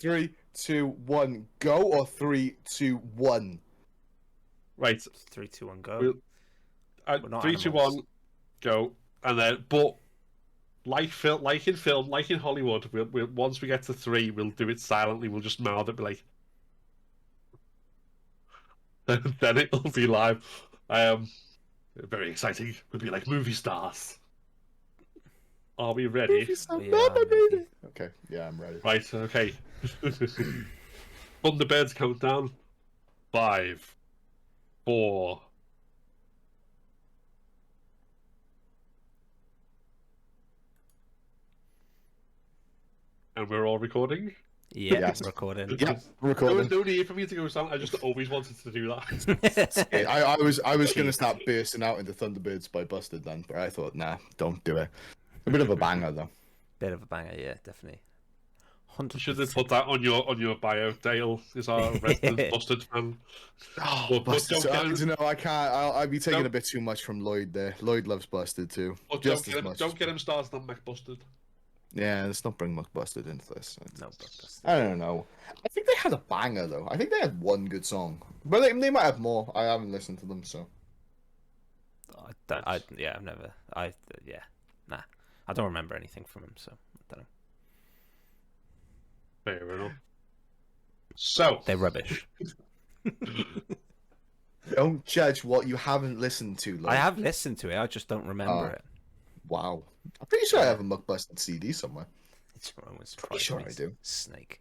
3, 2, 1, go, or 3, 2, 1? Right. 3, 2, 1, go. We're not 3, 2, animals. 1, go. And then, but like in film, like in Hollywood, we'll once we get to 3, we'll do it silently. We'll just mouth it, be like, then it'll be live. Very exciting. We'll be like movie stars. Are we ready? Baby. Okay, yeah, I'm ready. Right. Okay. Thunderbirds countdown. 5, 4. And we're all recording? Yeah, Yes. recording. Yep, There recording. was no need for me to go sound. I just always wanted to do that. I was gonna start bursting out into Thunderbirds by Busted then, but I thought, nah, don't do it. A bit of a banger though. Bit of a banger, yeah, definitely. You should have put that on your bio. Dale is our resident Busted fan. Oh, But Busted. don't get him- You know, I can't. I'll be taking Don't- a bit too much from Lloyd there. Lloyd loves Busted too. But Just as much. don't get him started on McBusted. Yeah, let's not bring much Busted into this. No, but I don't know. I think they had a banger though. I think they had one good song, but they might have more. I haven't listened to them, so. I've never. Nah. I don't remember anything from him, so I don't know. Fair enough. So They're rubbish. Don't judge what you haven't listened to. Lloyd. I have listened to it. I just don't remember it. Wow. I'm pretty sure I have a McBusted CD somewhere. It's almost Pretty sure I do. Snake.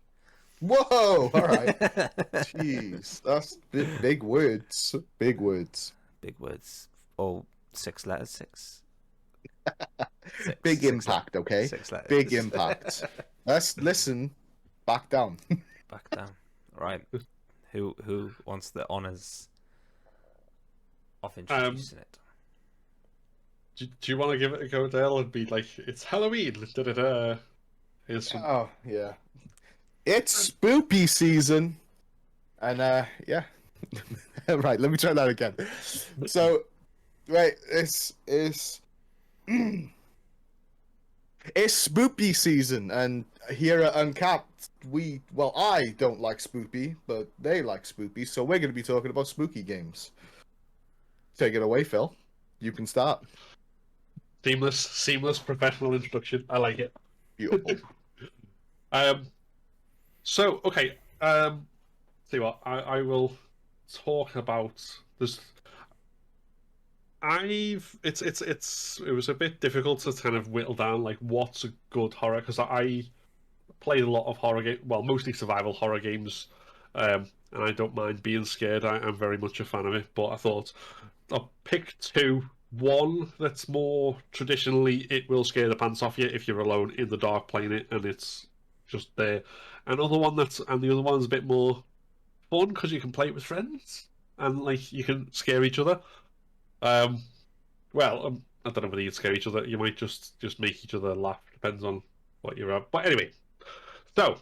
Whoa! All right. Jeez, that's big words. Big words. Big words. All 6 letters. 6. Big 6 impact. Okay. 6 letters. Big impact. Let's listen. Back down. Back down. All right. Who wants the honors of introducing it? do you want to give it a go, Dale, and be like, it's Halloween? Da-da-da. Here's some... Oh yeah. It's spoopy season, and yeah. Right. Let me try that again. So, right, it's spoopy season, and here at UnCapt, I don't like spoopy, but they like spoopy, so we're going to be talking about spooky games. Take it away, Phil. You can start. Seamless professional introduction. I like it. Beautiful. So okay. See what I will talk about this. It was a bit difficult to kind of whittle down like what's a good horror, because I played a lot of horror games, well, mostly survival horror games, and I don't mind being scared. I'm very much a fan of it, but I thought I'll pick 2. One that's more traditionally, it will scare the pants off you if you're alone in the dark playing it and it's just there. And the other one's a bit more fun because you can play it with friends and like you can scare each other. I don't know whether you'd scare each other. You might just make each other laugh. Depends on what you're at. But anyway, so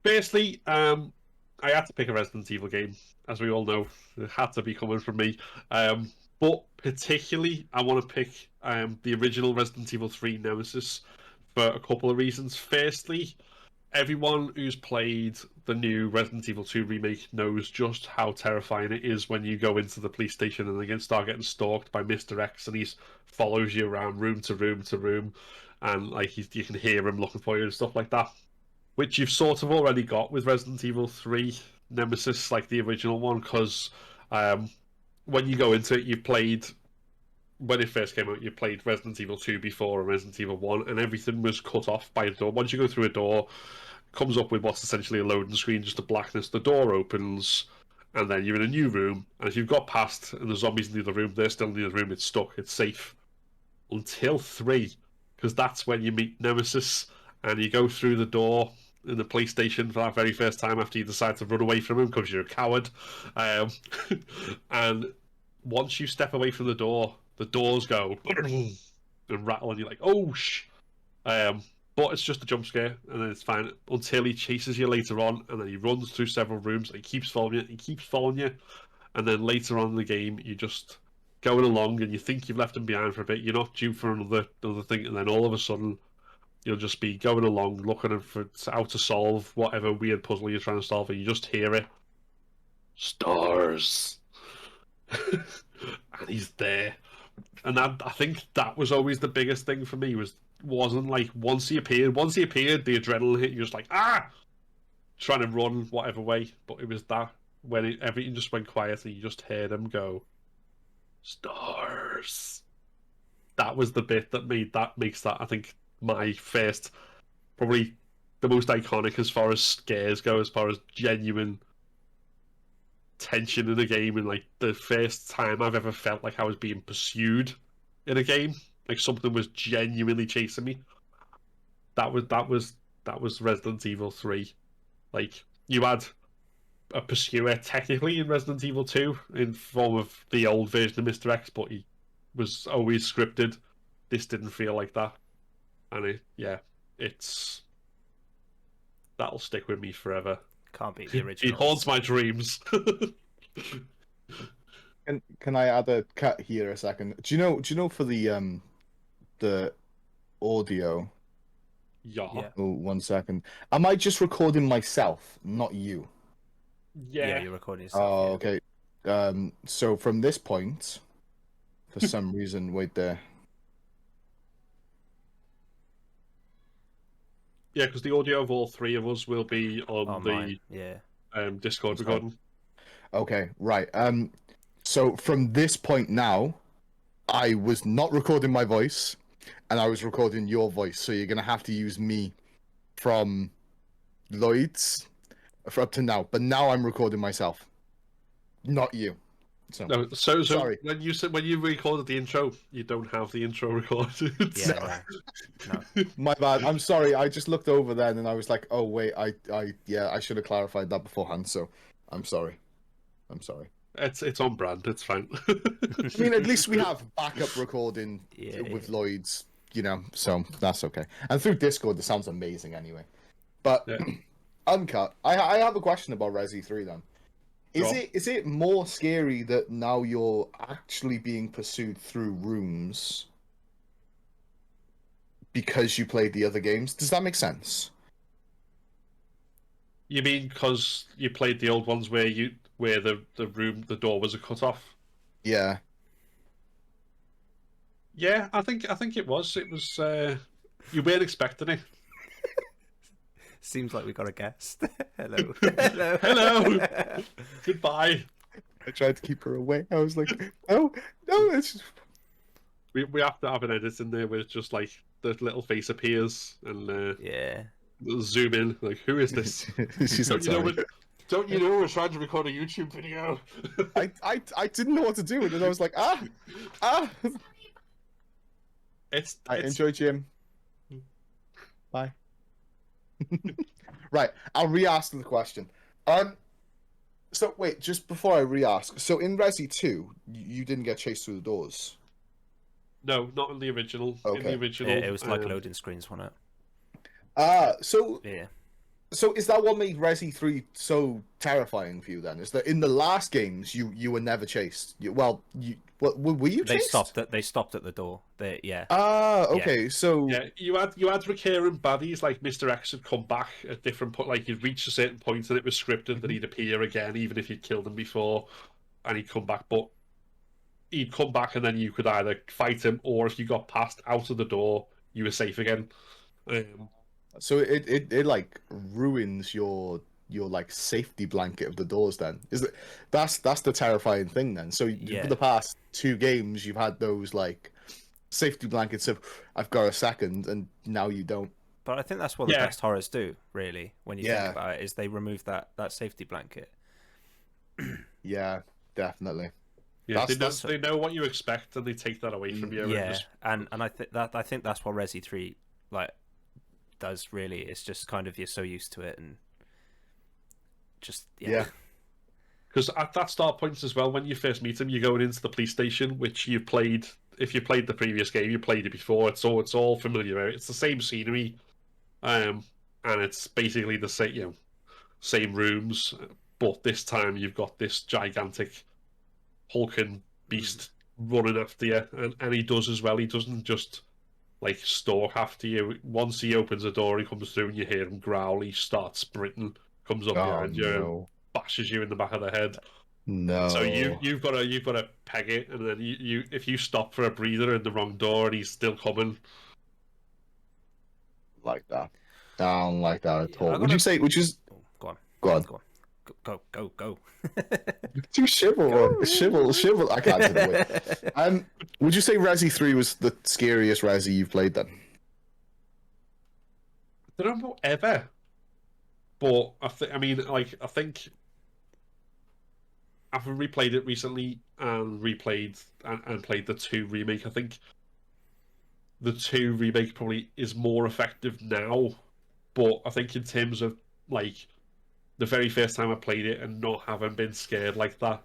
firstly, I had to pick a Resident Evil game, as we all know. It had to be coming from me. But particularly, I want to pick the original Resident Evil 3 Nemesis for a couple of reasons. Firstly, everyone who's played the new Resident Evil 2 remake knows just how terrifying it is when you go into the police station and again start getting stalked by Mr. X, and he follows you around room to room to room, and like you can hear him looking for you and stuff like that, which you've sort of already got with Resident Evil 3 Nemesis, like the original one, because when you go into it, when it first came out, you played Resident Evil 2 before and Resident Evil 1, and everything was cut off by a door. Once you go through a door, it comes up with what's essentially a loading screen, just a blackness. The door opens, and then you're in a new room, and if you've got past and the zombies in the other room, they're still in the other room, it's stuck, it's safe. Until 3, because that's when you meet Nemesis, and you go through the door in the police station for that very first time after you decide to run away from him because you're a coward. And once you step away from the doors go and rattle, and you're like, oh, but it's just a jump scare, and then it's fine until he chases you later on, and then he runs through several rooms, and he keeps following you, and then later on in the game, you're just going along, and you think you've left him behind for a bit, you're not due for another thing, and then all of a sudden, You'll just be going along, looking for how to solve whatever weird puzzle you're trying to solve, and you just hear it. Stars. And he's there. And I think that was always the biggest thing for me, wasn't like once he appeared, the adrenaline hit, you're just like, ah! Trying to run whatever way. But it was that, when everything just went quiet and you just heard him go, stars. That was the bit that makes that, I think, my first, probably the most iconic as far as scares go, as far as genuine tension in a game, and like the first time I've ever felt like I was being pursued in a game, like something was genuinely chasing me. That was Resident Evil 3. Like, you had a pursuer technically in Resident Evil 2 in form of the old version of Mr. X, but he was always scripted. This didn't feel like that, and that'll stick with me forever. Can't beat the It original. haunts my dreams. Can I add a cut here a second? Do you know for the audio? Yeah. Oh, 1 second. Am I just recording myself, not you? Yeah, you're recording yourself. Oh, yeah. okay. So from this point, for some reason, wait there. Yeah, because the audio of all three of us will be on Oh, the mine. Yeah. Discord recording. Okay, right. So from this point now, I was not recording my voice, and I was recording your voice. So you're gonna have to use me from Lloyd's for up to now. But now I'm recording myself, not you. So No, so sorry. when you recorded the intro, you don't have the intro recorded. Yeah. No. My bad. I'm sorry. I just looked over then and I was like, oh wait, I should have clarified that beforehand. So I'm sorry. It's on brand. It's fine. I mean, at least we have backup recording with Yeah. Lloyd's, so that's okay. And through Discord, the sound's amazing anyway. But Yeah. Uncut, I have a question about Resi 3 then. Go on. Is it more scary that now you're actually being pursued through rooms because you played the other games? Does that make sense? You mean because you played the old ones where the door was a cut off? Yeah. Yeah, I think it was. It was. You weren't expecting it. Seems like we got a guest. Hello. Hello. Hello. Goodbye. I tried to keep her away. I was like, no, it's just... We have to have an edit in there where it's just like the little face appears and Yeah. zoom in. Like, who is this? She's like, sorry. Don't you know we're trying to record a YouTube video? I didn't know what to do, and then I was like, ah. It's Enjoy, Jim. Bye. Right, I'll re-ask the question. So wait, just before I re-ask, so in Resi 2, you didn't get chased through the doors? No, not in the original. Okay. In the original, Yeah, it was like loading screens, wasn't So it? Yeah. So is that what made Resi 3 so terrifying for you then? Is that in the last games you were never chased? Were you chased? They stopped at the door. Yeah. Okay. Yeah. So yeah, you had recurring baddies like Mr. X had come back at different point. Like you'd reach a certain point and it was scripted that he'd appear again, even if you'd killed him before, and he'd come back. But he'd come back and then you could either fight him, or if you got passed out of the door, you were safe again. So it like ruins your like safety blanket of the doors then. That's the terrifying thing then. So for the past 2 games you've had those like safety blankets of I've got a second, and now you don't. But I think that's what the best horrors do, really, when you think about it, is they remove that safety blanket. Yeah, definitely. Yeah, they know what you expect and they take that away from you. Yeah, and I think that's what Resi 3 like does really. It's just kind of you're so used to it and just because at that start point as well, when you first meet him, you're going into the police station, which you played. If you played the previous game, you played it before. It's all familiar. It's the same scenery, and it's basically the same rooms, but this time you've got this gigantic hulking beast running after you, and he does as well. He doesn't just like stalk after you. Once he opens the door, he comes through, and you hear him growl. He starts sprinting, comes up Oh behind you, and no. bashes you in the back of the head. So No. you've got to peg it, and then you if you stop for a breather in the wrong door, and he's still coming. Like that. I don't like that at Yeah, all. Would you say, which is, Oh, go on. go on. Go on. Go. Do shivel. I can't do it. Would you say Resi 3 was the scariest Resi you've played then? I don't know ever, but I think I've replayed it recently and replayed and played the 2 remake. I think the 2 remake probably is more effective now, but I think in terms of like the very first time I played it and not having been scared like that,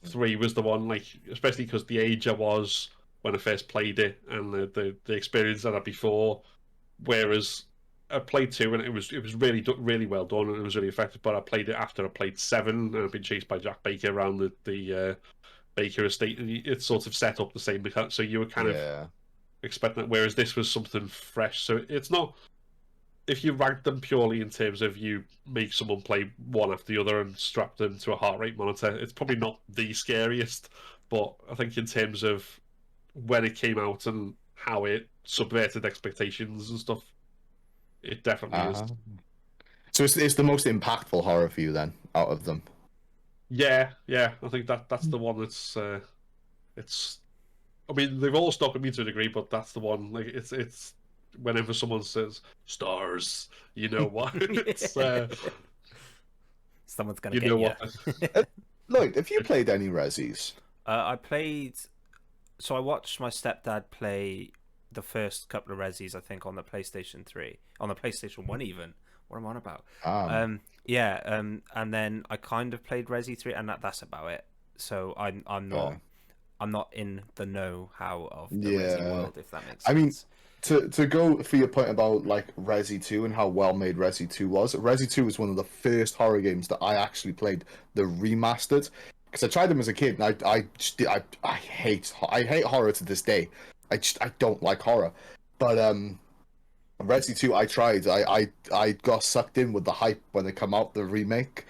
3 was the one. Like, especially because the age I was when I first played it and the experience I had before. Whereas I played 2 and it was really well done and it was really effective. But I played it after I played 7 and I've been chased by Jack Baker around the Baker estate, and it sort of set up the same mechanic. So you were kind of Yeah. expecting that. Whereas this was something fresh. So it's not. If you rank them purely in terms of you make someone play one after the other and strap them to a heart rate monitor, it's probably not the scariest. But I think in terms of when it came out and how it subverted expectations and stuff, it definitely is. So it's the most impactful horror for you then, out of them. Yeah. I think that's the one that's it's. I mean, they've all stuck with me to a degree, but that's the one. Like, it's whenever someone says stars, you know what? It's Someone's gonna you get know you. what? Lloyd, have you played any Resis? I played. So I watched my stepdad play the first couple of Resis, I think, on the PlayStation 3, on the PlayStation 1 even. What am I on about? And then I kind of played Resi 3, and that's about it. So I'm not in the know-how of the Resi world, if that makes sense. I mean, to go for your point about like Resi 2 and how well made Resi 2 was, Resi 2 was one of the first horror games that I actually played, the remastered, because I tried them as a kid, and I hate horror to this day. I don't like horror, but Resi 2 I tried. I got sucked in with the hype when it came out, the remake,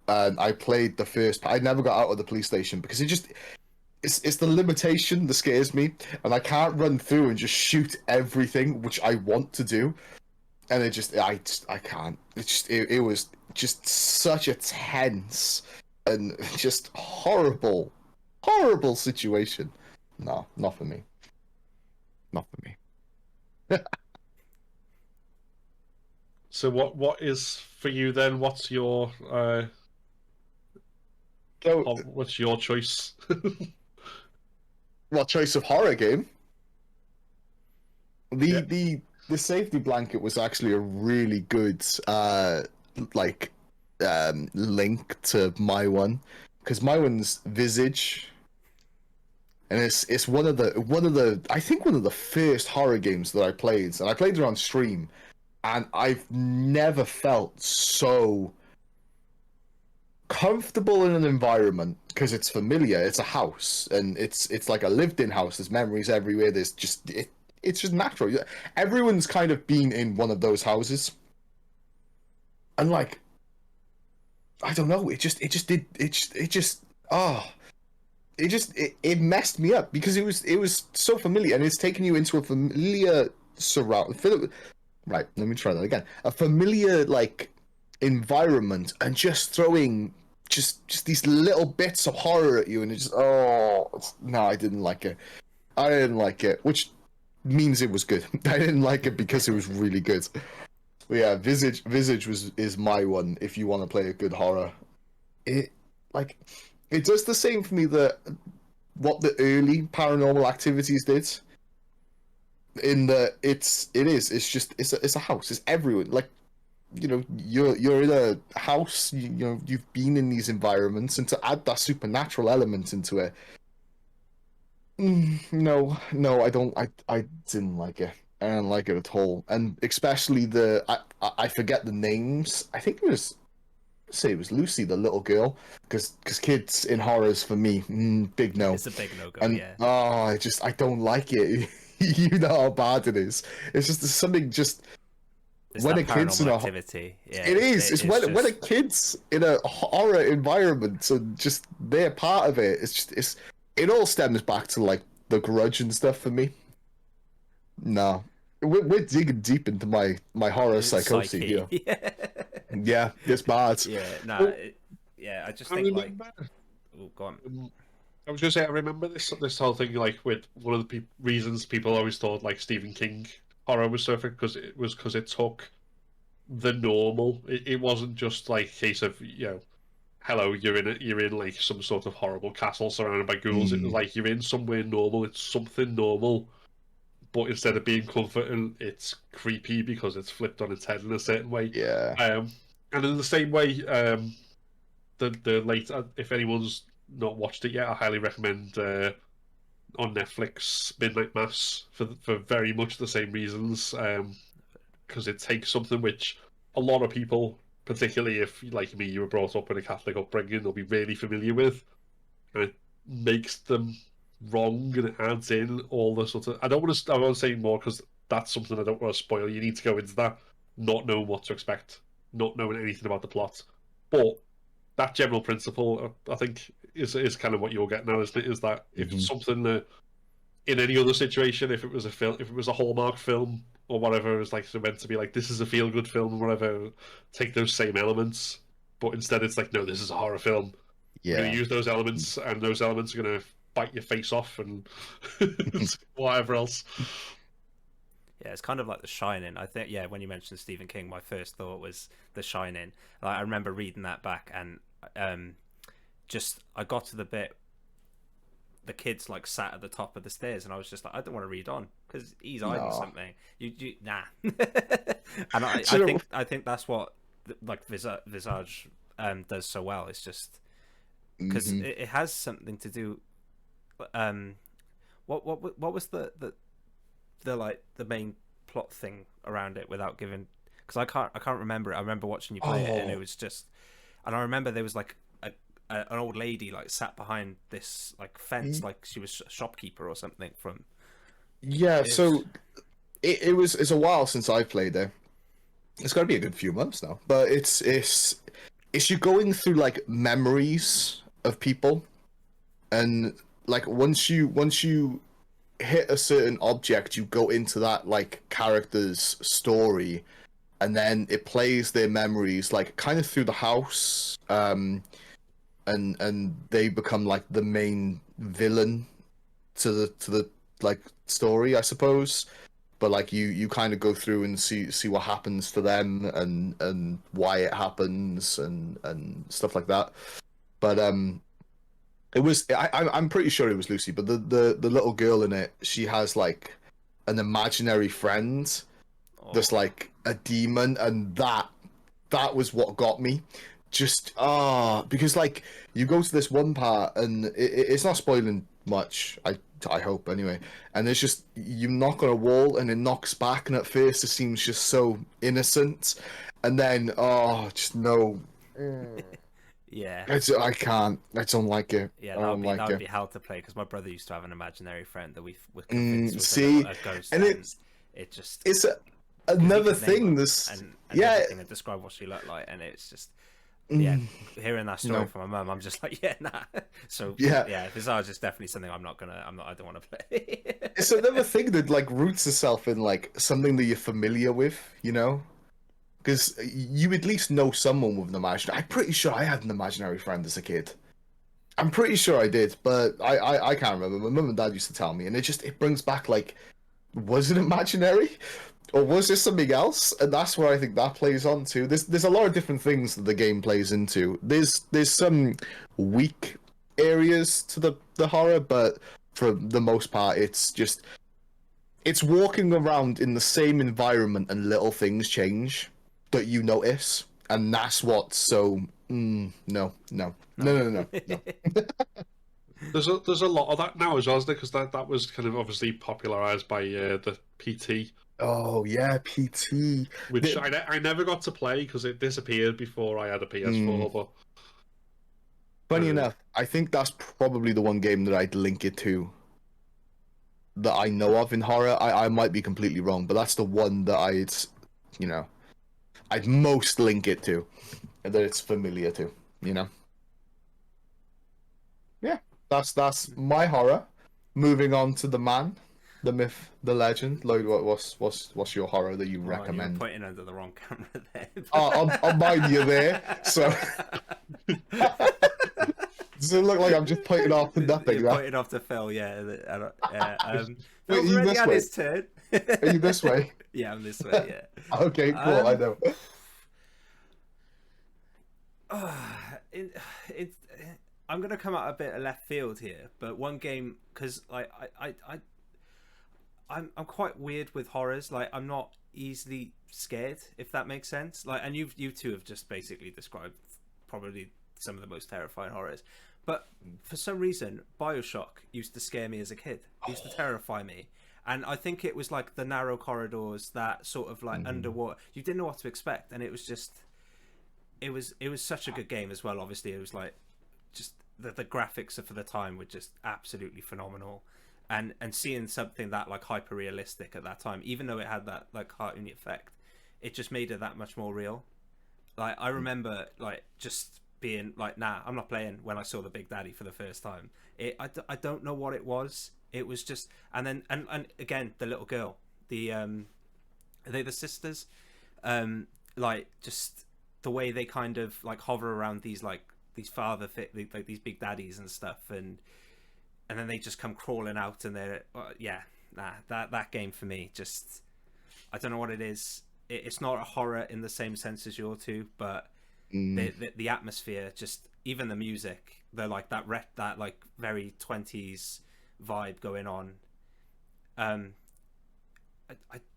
and I played the first. I never got out of the police station because it's the limitation that scares me, and I can't run through and just shoot everything which I want to do, and I can't. It was just such a tense and just horrible situation. No, not for me. Not for me. So what is for you then? What's your So, what's your choice? what choice of horror game? Yeah. The safety blanket was actually a really good like link to my one, because my one's Visage, and it's one of the I think one of the first horror games that I played, and I played it on stream, and I've never felt so comfortable in an environment because it's familiar. It's a house, and it's like a lived-in house. There's memories everywhere. There's just it's just natural. Everyone's kind of been in one of those houses, and like, I don't know. It messed me up because it was so familiar, and it's taking you into a familiar surround. Right, let me try that again. A familiar like environment, and just throwing just these little bits of horror at you, and no, I didn't like it. I didn't like it, which means it was good. I didn't like it because it was really good. But yeah, Visage is my one if you want to play a good horror. It it does the same for me that what the early Paranormal Activities did. In the it's just it's a house. It's everyone, like, you know, you're in a house. You know, you've been in these environments, and to add that supernatural element into it, no, I don't. I didn't like it. I didn't like it at all, and especially I forget the names. I think it was Lucy, the little girl, because kids in horrors for me, big no. It's a big no-go, And yeah. I don't like it. you know how bad it is. It's just there's something just It's when that a kid's in paranormal a activity. Yeah, it is. It's when a just... kid's in a horror environment and just they're part of it. It all stems back to like the Grudge and stuff for me. No, we're digging deep into my horror psychosis psyche. here. Yeah, it's bad. Yeah, no, Well, yeah. I just I think like, remember. oh, go on. I was gonna say I remember this whole thing like with one of the reasons people always thought like Stephen King horror was so effective because it took the normal. It wasn't just like a case of hello, you're in like some sort of horrible castle surrounded by ghouls. It was Mm, like you're in somewhere normal. It's something normal, but instead of being comforting, it's creepy because it's flipped on its head in a certain way. yeah. And in the same way, the late if anyone's not watched it yet, I highly recommend on Netflix Midnight Mass for very much the same reasons. Because it takes something which a lot of people, particularly if like me, you were brought up in a Catholic upbringing, they'll be really familiar with, and it makes them wrong and it adds in all the sort of. I won't say more because that's something I don't want to spoil. You need to go into that not knowing what to expect, not knowing anything about the plot, but that general principle, I think, is kind of what you're getting at, isn't it? Is that if it's Mhm. something that in any other situation, if it was a film, if it was a Hallmark film or whatever, it was like meant to be like this is a feel good film or whatever, take those same elements, but instead it's like no, this is a horror film. We're going Yeah. to use those elements, and those elements are going to bite your face off and whatever else. Yeah, it's kind of like The Shining. I think, yeah, when you mentioned Stephen King, my first thought was The Shining. Like, I remember reading that back, and just I got to the bit the kid's like sat at the top of the stairs, and I was just like, I don't want to read on because he's hiding No. something. You nah. And I think that's what like Visage does so well. It's just because Mhm. it has something to do. What was the like the main plot thing around it without giving, because I can't remember it. I remember watching you play it, and it Oh. was just, and I remember there was like an old lady like sat behind this like fence, like she was a shopkeeper or something from. Yeah, It was, so it's a while since I played it. It's got to be a good few months now, but it's you going through like memories of people, and like once you hit a certain object, you go into that like character's story, and then it plays their memories like kind of through the house, and they become like the main villain to the like story, I suppose. But like you kind of go through and see what happens to them and why it happens and stuff like that. But it was I'm pretty sure it was Lucy, but the little girl in it, she has like an imaginary friend that's oh, like a demon, and that was what got me. Just because like you go to this one part and it's not spoiling much. I hope anyway. And it's just you knock on a wall and it knocks back, and at first it seems just so innocent, and then just no. yeah. I can't. I don't like it. Yeah, I don't that like would it. be hell to play because my brother used to have an imaginary friend that we were convinced was See, a ghost, and and it just it's because he another could name thing. her This and yeah. everything and describe what she looked like, and it's just yeah. Hearing that story No. from my mum, I'm just like, yeah, nah. So Yeah. Visage is definitely something I don't want to play. It's another thing that like roots itself in like something that you're familiar with, you know? Because you at least know someone with an imaginary. I'm pretty sure I had an imaginary friend as a kid. I'm pretty sure I did, but I can't remember. My mum and dad used to tell me, and it brings back like, was it imaginary, or was this something else? And that's where I think that plays on too. There's a lot of different things that the game plays into. There's some weak areas to the horror, but for the most part, it's walking around in the same environment and little things change that you notice, and that's what's so no no no No. no no no. There's a lot of that now as well, isn't it? Because that was kind of obviously popularized by the PT, Oh yeah, PT. which The, I never got to play because it disappeared before I had a PS4. But funny uh, enough, I think that's probably the one game that I'd link it to that I know of in horror. I might be completely wrong, but that's the one that I'd most link it to, and that it's familiar to. Yeah, that's my horror. Moving on to the man, the myth, the legend. Lloyd, what's your horror that you You were recommend? pointing under the wrong camera there. On mine, you're there. So does it look like I'm just pointing off to nothing? You're pointing off to Phil, yeah. Wait, Phil's are you already this had way? his turn. Are you this way? Yeah, I'm this way. Yeah. Okay, cool. I know. I'm gonna come out a bit of left field here, but one game, because I'm quite weird with horrors. Like, I'm not easily scared, if that makes sense. Like, and you two have just basically described probably some of the most terrifying horrors. But for some reason, Bioshock used to scare me as a kid. It used to terrify me. And I think it was like the narrow corridors, that sort of like underwater. You didn't know what to expect, and it was just, it was such a good game as well. Obviously, it was like, just the graphics for the time were just absolutely phenomenal, and seeing something that like hyper realistic at that time, even though it had that like cartoony effect, it just made it that much more real. Like, I remember like just being like, nah, I'm not playing when I saw the Big Daddy for the first time. I don't know what it was. It was just, and then and again, the little girl, are they the sisters? Like, just the way they kind of like hover around these like these like these big daddies and stuff, and then they just come crawling out, and they're that game for me, just, I don't know what it is. It's not a horror in the same sense as your two, but the atmosphere, just even the music, they're like that like very 20s vibe going on. I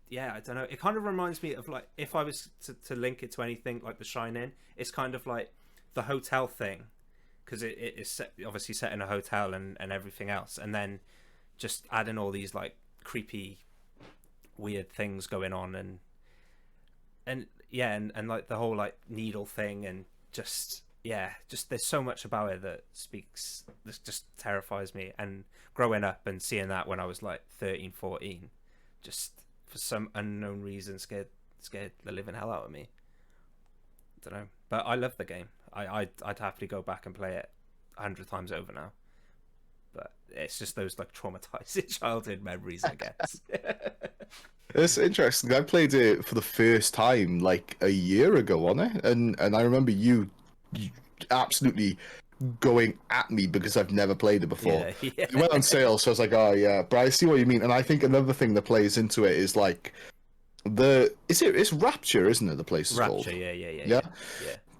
don't know, it kind of reminds me of, like, if I was to link it to anything like The Shining, it's kind of like the hotel thing, because it is obviously set in a hotel and everything else, and then just adding all these like creepy weird things going on, and like the whole like needle thing, and just there's so much about it that just terrifies me. And growing up and seeing that when I was like 13, 14, just for some unknown reason scared the living hell out of me. I don't know, but I love the game. I'd happily go back and play it 100 times over now, but it's just those like traumatizing childhood memories, I guess. It's interesting. I played it for the first time like a year ago on it, and I remember you absolutely going at me because I've never played it before. Yeah. It went on sale, so I was like, oh yeah, but I see what you mean. And I think another thing that plays into it is like it's Rapture, isn't it? The place is called Rapture. Yeah.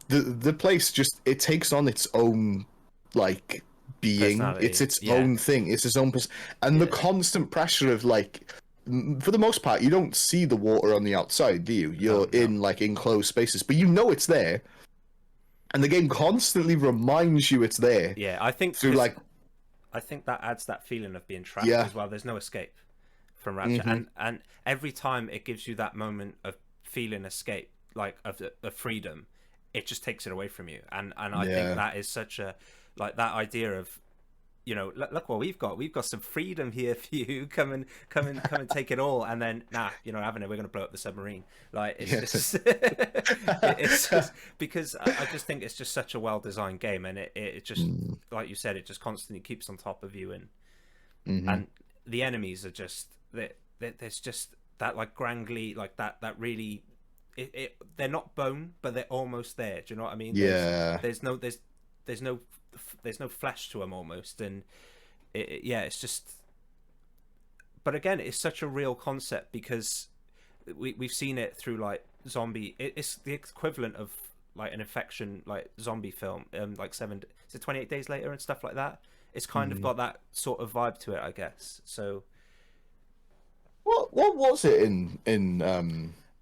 The place just, it takes on its own like being. It's its own thing. It's its own and the constant pressure of like, for the most part, you don't see the water on the outside, do you? You're in like enclosed spaces, but you know it's there, and the game constantly reminds you it's there. Yeah, I think through like, I think that adds that feeling of being trapped as well. There's no escape from Rapture, and every time it gives you that moment of feeling escape, like of freedom, it just takes it away from you. And I think that is such a, like, that idea of, you know, look what we've got some freedom here for you. Come and take it all. And then, nah, you know, we're going to blow up the submarine. Like, it's just, it's just because I just think it's just such a well-designed game, and it just, like you said, it just constantly keeps on top of you, and the enemies are just, there's just that like grangly, like that really, they're not bone, but they're almost there. Do you know what I mean? There's no flesh to them almost, and it's just, but again, it's such a real concept because we've seen it through like zombie. It's the equivalent of like an infection, like zombie film, like 28 Days Later and stuff like that. It's kind of got that sort of vibe to it, I guess. So what was it in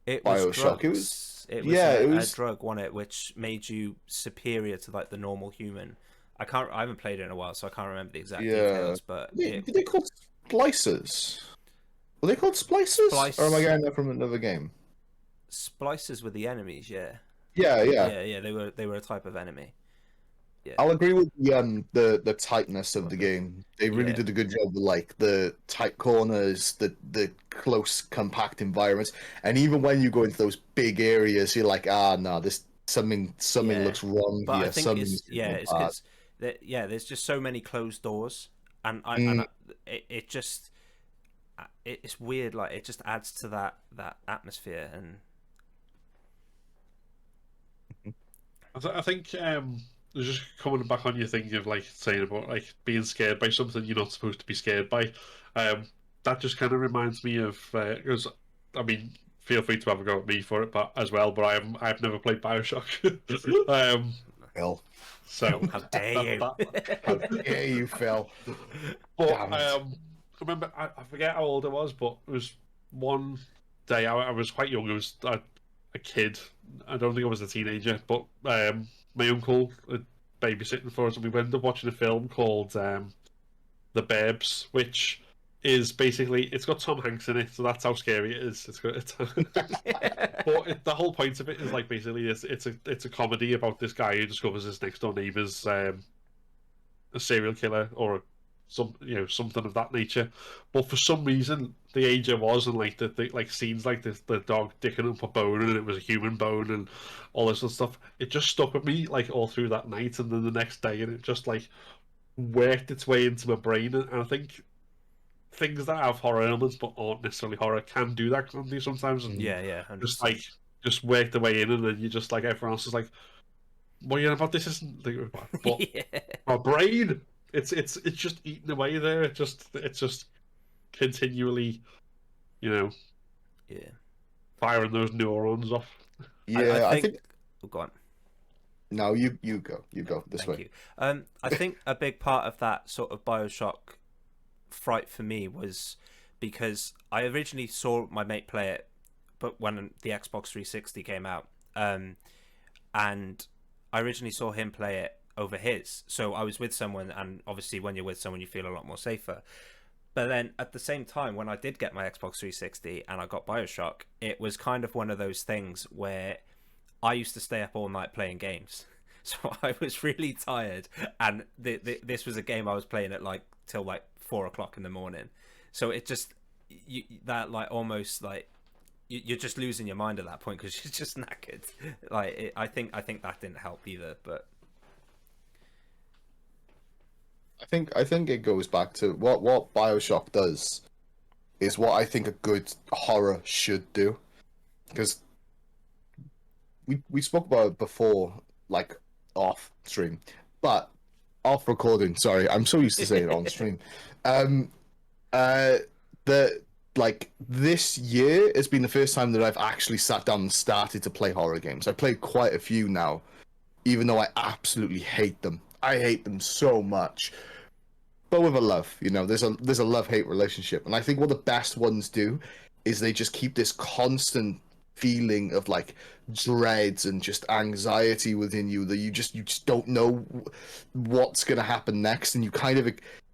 it was Bioshock? Drugs. It was a drug, wasn't it, which made you superior to like the normal human. I haven't played it in a while, so I can't remember the exact details. But were they called splicers? Were they called splicers? Or am I getting that from another game? Splicers were the enemies, yeah. Yeah. They were a type of enemy. Yeah, I'll agree with the tightness of the game. They really yeah, did a good job with like the tight corners, the close, compact environments, and even when you go into those big areas, you're like, ah, no, this something yeah. looks wrong But I here. think it's Something's yeah, going it's bad. because there's just so many closed doors, and Mm, it just it's weird. Like it just adds to that atmosphere, and I think just coming back on your thing of like saying about like being scared by something you're not supposed to be scared by. Um, that just kind of reminds me of because I mean, feel free to have a go at me for it, but as well. But I've never played Bioshock. um, Phil. so how dare that you? that How dare you, Phil? But Damn it. I remember I forget how old I was, but it was one day I was quite young. I was a kid. I don't think I was a teenager, but my uncle was babysitting for us, and we ended up watching a film called The Burbs, which is basically it's got Tom Hanks in it, so that's how scary it is. The whole point of it is like basically it's a comedy about this guy who discovers his next door neighbor's a serial killer or something of that nature. But for some reason, the age I was and like the like scenes like the dog dicking up a bone and it was a human bone and all this other stuff, it just stuck with me like all through that night and then the next day, and it just like worked its way into my brain. And I think things that have horror elements but aren't necessarily horror can do that can do sometimes, and Mm. Yeah, yeah, just 100%. like just work the way in, and then you just like everyone else is like, "What are you on about? This isn't." But Yeah, my brain, it's just eating away there. It's just continually, you know, yeah. firing those neurons off. I Yeah, I think. think. Oh, go on. No, you go. You go this Thank way. you. I think a big part of that sort of Bioshock fright for me was because I originally saw my mate play it, but when the Xbox 360 came out, and I originally saw him play it over his. So I was with someone, and obviously when you're with someone, you feel a lot more safer. But then at the same time, when I did get my Xbox 360 and I got Bioshock, it was kind of one of those things where I used to stay up all night playing games. So I was really tired, and this was a game I was playing at like till like 4 o'clock in the morning. So it just that like almost like you're just losing your mind at that point because you're just knackered. Like I think that didn't help either. But I think it goes back to what BioShock does is what I think a good horror should do. Because we spoke about it before, like off stream, but off recording. Sorry, I'm so used to saying it on stream. Um, uh, the like this year has been the first time that I've actually sat down and started to play horror games. I played quite a few now, even though I absolutely hate them. I hate them so much, but with a love. There's a love hate relationship, and I think what the best ones do is they just keep this constant feeling of like dread and just anxiety within you that you just don't know what's going to happen next, and you kind of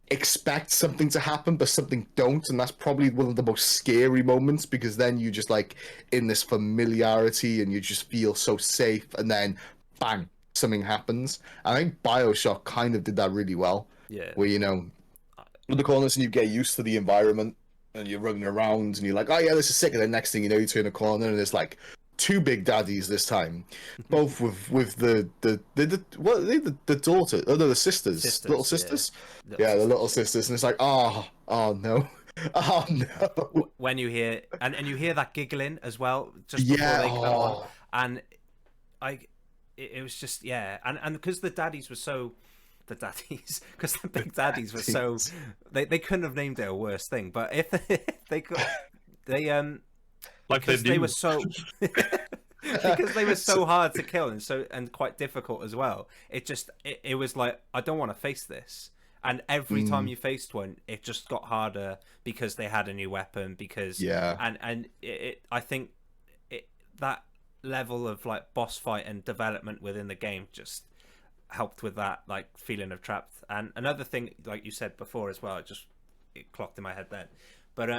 expect something to happen but something don't, and that's probably one of the most scary moments because then you just like in this familiarity and you just feel so safe, and then bang, something happens. I think Bioshock kind of did that really well, yeah, where with the corners and you get used to the environment and you're running around and you're like, oh yeah, this is sick. And then next thing you know, you turn a corner and there's like two big daddies this time, both with the what are they, the daughter, oh no, the sisters, little yeah, sisters, little yeah, the little sisters. sisters, and it's like, oh no, oh no, When you hear and you hear that giggling as well just before yeah, they come on, oh, and I it was just yeah, and because the daddies were so the daddies because the big daddies were so they couldn't have named it a worse thing, but if they could they Like they because they were knew. so because they were so hard to kill and quite difficult as well. It was like I don't want to face this. And every time mm, you faced one, it just got harder because they had a new weapon. Because yeah, and I think that level of like boss fight and development within the game just helped with that like feeling of trapped. And another thing, like you said before as well, it clocked in my head then. But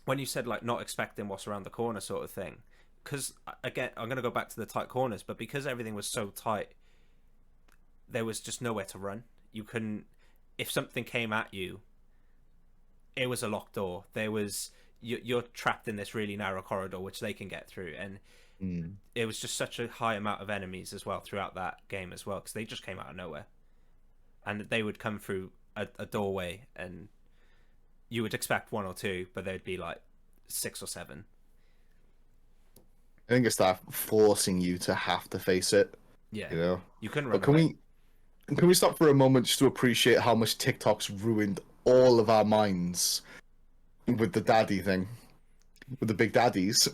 when you said like not expecting what's around the corner sort of thing, because again I'm going to go back to the tight corners, but because everything was so tight, there was just nowhere to run. You couldn't. If something came at you, it was a locked door. You're trapped in this really narrow corridor which they can get through, and it was just such a high amount of enemies as well throughout that game as well, because they just came out of nowhere, and they would come through a doorway, and you would expect one or two, but there'd be like 6 or 7. I think it's that forcing you to have to face it. Yeah, You know. you couldn't run But can we stop for a moment just to appreciate how much TikTok's ruined all of our minds with the daddy thing, with the big daddies?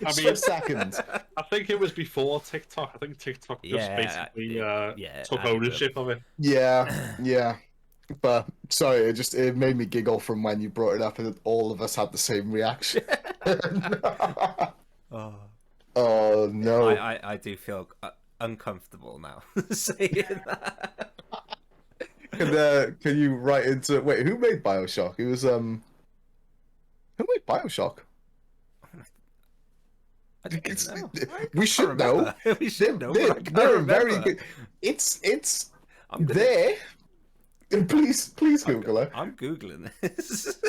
I Just mean, for a second. I think it was before TikTok. I think TikTok just basically took ownership of it. Yeah. But sorry, it made me giggle from when you brought it up, and all of us had the same reaction. Oh no! I do feel uncomfortable now saying that. Can you write into wait? Who made Bioshock? It was who made Bioshock? I don't know. We should know. We should know. They're very good. It's there. Please Google it. I'm googling this.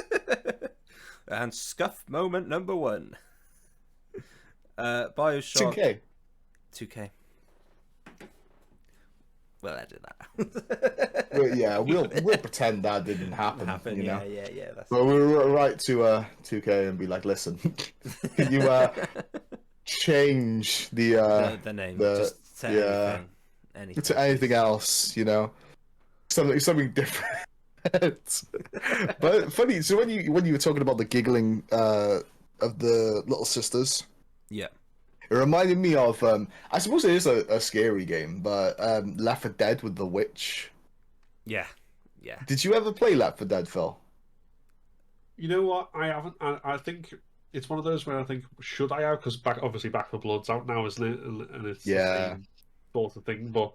And scuff moment number 1. Bioshock 2K. We'll edit that. We'll pretend that didn't happen. You know? Yeah. But we'll write to 2K and be like, listen, can you change the name just to anything. To anything else, you know, something different. But funny. So when you were talking about the giggling of the little sisters, yeah, it reminded me of I suppose it is a scary game, but Left 4 Dead with the witch. Yeah. Did you ever play Left 4 Dead, Phil? You know what? I haven't. I think it's one of those where I think, should I have? Because obviously Back 4 Blood's out now, isn't it? And it's the same sort of thing. But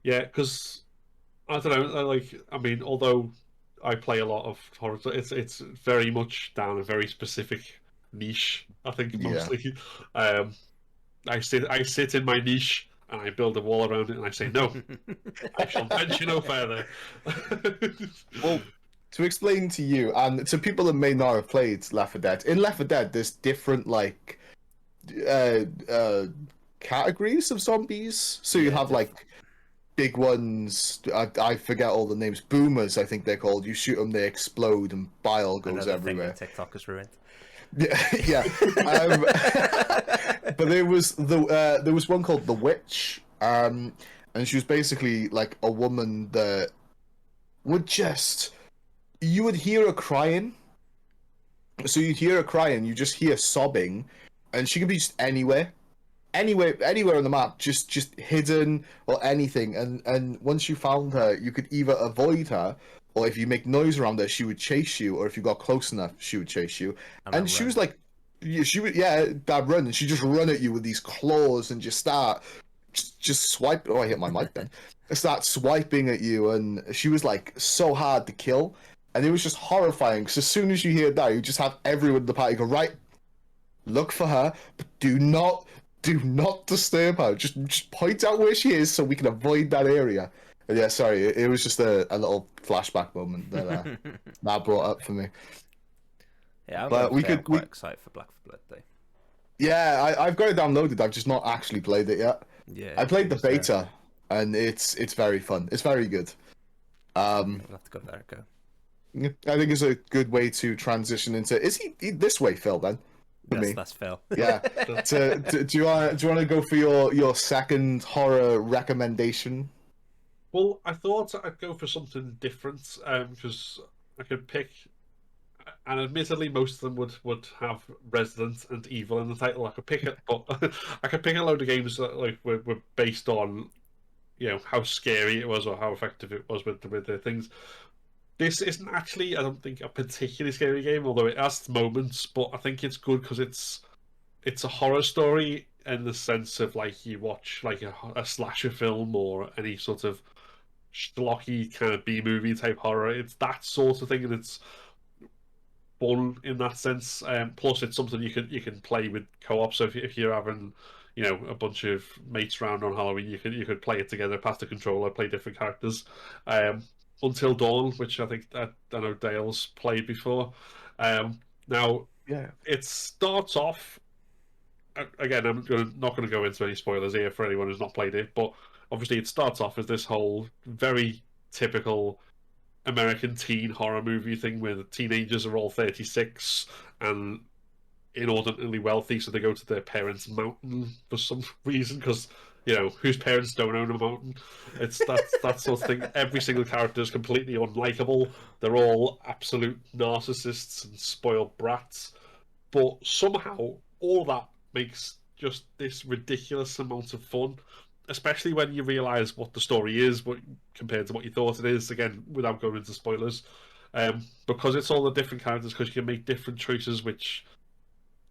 yeah, because I don't know. I mean, although I play a lot of horror, it's very much down a very specific niche. I think mostly. I sit in my niche and I build a wall around it, and I say no. I shall venture no further. Well, to explain to you and to people that may not have played Left 4 Dead, in Left 4 Dead there's different categories of zombies. So you have like big ones. I forget all the names. Boomers, I think they're called. You shoot them, they explode, and bile goes everywhere. Thing that TikTok has ruined. Yeah. But there was one called the Witch, and she was basically like a woman that would you would hear her crying. So you'd hear her crying, you just hear sobbing, and she could be just anywhere on the map, just hidden or anything. And once you found her, you could either avoid her, or if you make noise around her, she would chase you, or if you got close enough, she would chase you. And she was like, that run, and she just run at you with these claws and just start swipe. Oh, I hit my mic then. Start swiping at you, and she was like so hard to kill, and it was just horrifying. Because as soon as you hear that, you just have everyone in the party go, right, look for her, but do not disturb her. Just point out where she is so we can avoid that area. And yeah, sorry, it was just a little flashback moment that that brought up for me. Yeah, I'm quite excited for Black 4 Blood though. Yeah, I've got it downloaded. I've just not actually played it yet. Yeah, I played the beta, and it's very fun. It's very good. I'll have to go there and go. I think it's a good way to transition into. Is he this way, Phil? Then that's Phil. Yeah. Do you want to go for your second horror recommendation? Well, I thought I'd go for something different because I could pick, and admittedly most of them would have Resident and Evil in the title. I could pick it, but I could pick a load of games that were based on, how scary it was or how effective it was with the things. This isn't actually, I don't think, a particularly scary game, although it has moments. But I think it's good because it's a horror story in the sense of you watch a slasher film or any sort of schlocky kind of B-movie type horror. It's that sort of thing, and it's fun in that sense. Plus, it's something you can play with co-op. So if you're having, you know, a bunch of mates around on Halloween, you could play it together, pass the controller, play different characters. Until Dawn, which I think I know Dale's played before. Now Yeah. it starts off. Again, not going to go into any spoilers here for anyone who's not played it, but obviously it starts off as this whole very typical American teen horror movie thing where the teenagers are all 36 and inordinately wealthy, so they go to their parents' mountain for some reason, because, you know, whose parents don't own a mountain? It's that sort of thing. Every single character is completely unlikable. They're all absolute narcissists and spoiled brats. But somehow, all that makes just this ridiculous amount of fun, especially when you realise what the story is compared to what you thought it is, again, without going into spoilers. Because it's all the different characters, because you can make different choices which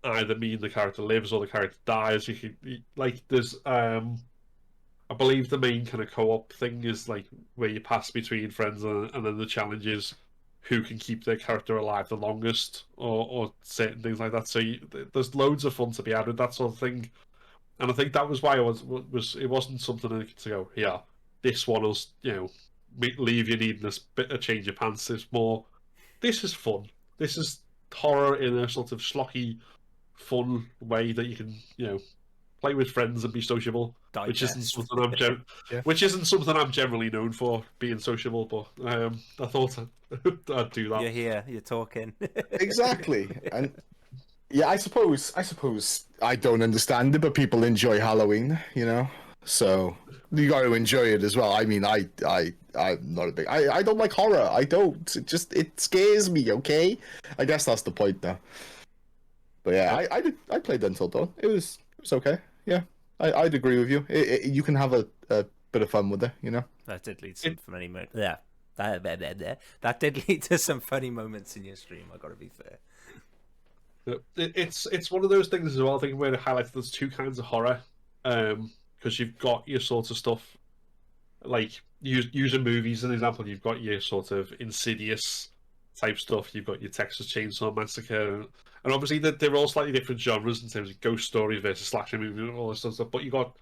either mean the character lives or the character dies. You can, like, there's I believe the main kind of co-op thing is like where you pass between friends, and then the challenge is who can keep their character alive the longest, or certain things like that. So there's loads of fun to be had with that sort of thing, and I think that was why it wasn't something to go, yeah, this one will, you know, leave you needing a bit of change of pants. It's more, this is fun. This is horror in a sort of schlocky, fun way that you can, you know, play with friends and be sociable, which isn't something which isn't something I'm generally known for, being sociable. But I thought I'd do that. You're here, you're talking. Exactly. And yeah, I suppose I don't understand it, but people enjoy Halloween, you know. So you got to enjoy it as well. I mean, I'm not a big. I don't like horror. I don't. It scares me. Okay. I guess that's the point now. But yeah, I played Until Dawn. It was okay. Yeah, I'd agree with you. You can have a bit of fun with it, you know. That did lead to some funny moments. Yeah, that did lead to some funny moments in your stream. I got to be fair. It's one of those things as well. I think where it highlights there's two kinds of horror, because you've got your sort of stuff like using movies as an example. You've got your sort of Insidious type stuff. You've got your Texas Chainsaw Massacre, and obviously they're all slightly different genres in terms of ghost stories versus slasher movies and all this sort of stuff. But you got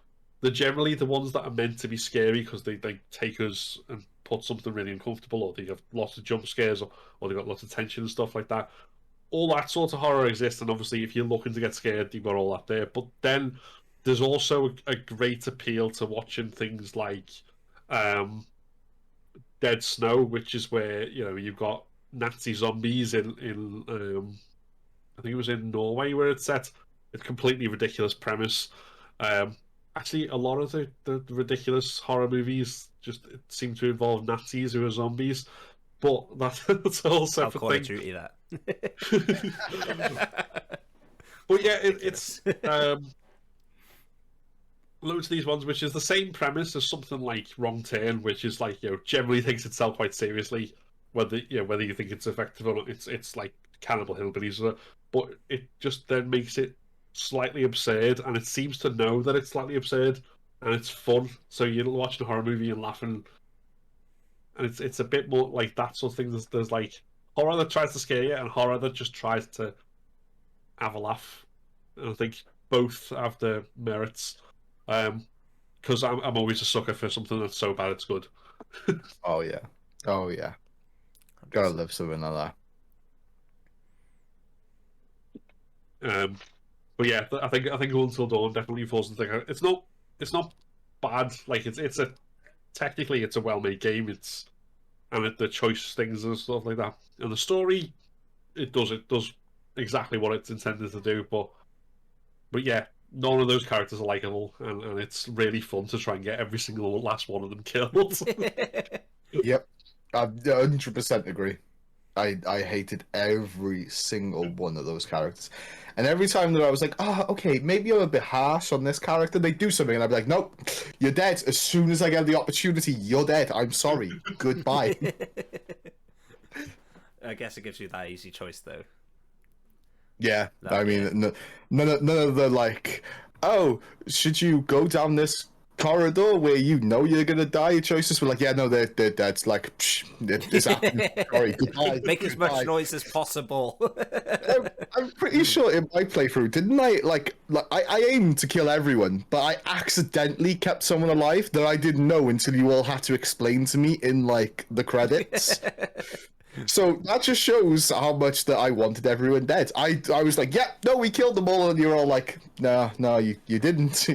generally the ones that are meant to be scary because they take us and put something really uncomfortable, or they have lots of jump scares, or they got lots of tension and stuff like that. All that sort of horror exists, and obviously if you're looking to get scared, you've got all that there. But then there's also a great appeal to watching things like Dead Snow, which is where, you know, you've got Nazi zombies in I think it was in Norway where it's set. It's a completely ridiculous premise. Actually, a lot of the ridiculous horror movies just seem to involve Nazis who are zombies, but that's a whole separate Call of thing. Duty that. But yeah, it's loads of these ones, which is the same premise as something like Wrong Turn, which is like, you know, generally takes itself quite seriously, whether you think it's effective or not. It's like Cannibal Hillbillies, but it just then makes it slightly absurd, and it seems to know that it's slightly absurd, and it's fun. So you're watching a horror movie and laughing, and it's a bit more like that sort of thing. There's like horror that tries to scare you, and horror that just tries to have a laugh. And I think both have their merits. Because I'm always a sucker for something that's so bad it's good. Oh yeah, gotta love something like that. But yeah, I think Until Dawn definitely falls into the. It's not bad. Like it's technically it's a well-made game. And the choice things and stuff like that, and the story, it does exactly what it's intended to do. But yeah, none of those characters are likable, and it's really fun to try and get every single last one of them killed. Yep, I 100% agree. I hated every single one of those characters, and every time that I was like, okay, maybe I'm a bit harsh on this character, they do something, and I'd be like, nope, you're dead. As soon as I get the opportunity, you're dead. I'm sorry. Goodbye. I guess it gives you that easy choice, though. Yeah, I mean, none of the like, oh, should you go down this corridor where you know you're gonna die. Your choices were like, yeah, no, they're dead. It's like, it's happening. Sorry, goodbye. Make as much goodbye. noise as possible. I'm pretty sure in my playthrough, didn't I? Like I aimed to kill everyone, but I accidentally kept someone alive that I didn't know until you all had to explain to me in like the credits. So that just shows how much that I wanted everyone dead. I was like, yeah, no, we killed them all, and you're all like, no, you didn't.